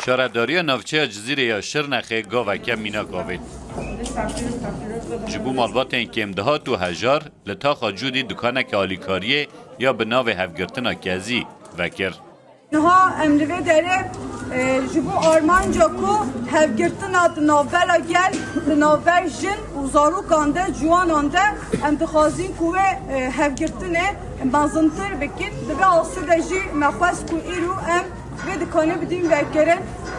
شهرداری ناوچه جزیره یا شرنخه گاوکه مینا گاوید. جبو مالباتین که امدهات و هجار لطاقا جودی دکانک آلیکاریه یا به ناو هفگرتنا کزی وکر. نها امروی داره جبو آرمان جاکو هفگرتنا دناولا گل دناول جن و زارو کانده جوان آنده امتخازین کوه هفگرتنه بازنتر بکن دبی آسده جی مخواست کو ایرو ام و دکانه بدیم وکره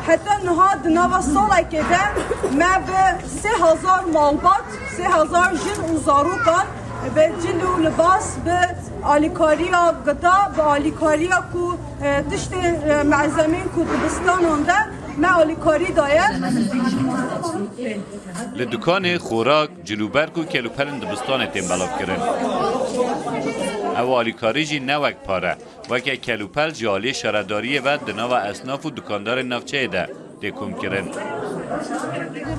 حتی نها دناوا ساله که دم ما به 3000 مالبات 3000 جن و زارو کان به جلد و لباس به آلیکاریا گدا به آلیکاریا کو تشت معزمین کو دبستان آنده ما آلیکاری داید لدکان خوراک جلوبرگ و کلوپرن دبستان تیم بلاف کرن. او آلیکاری جی نوک پاره وکه کلوپل جالی شهرداریه و دناو اصناف و دکاندار نفچه ده دکوم کرن.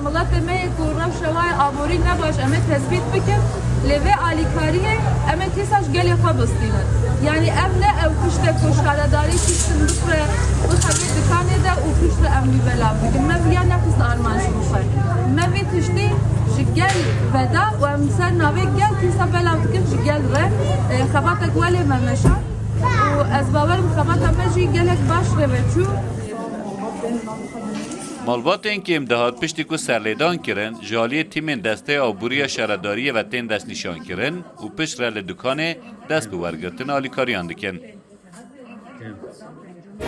ملت ما کورم شوای آموری نباش اما تثبیت بکن لوه آلیکاریه اما تیساش گلی خواه بستینن یعنی ام نه او کشت کشکارداری کشتن بسر بخواه دکانه ده او کشت امنی بلا بکن ما بیا نفس آرمان شروفه ما بی تشتی جگل ودا و امسر ناوی گل تیسا بلا بکن جگل ره خباتک ولی ممشا و از باورم خباتک مجی گلک باش رو بچو مالباتین که امدهات پشتی کو سرلیدان کرن جالی تیم دسته آبوری شهرداری و تین دست نشان کرن و پشت رل دکانه دست بورگرتن آلیکاریان دکن.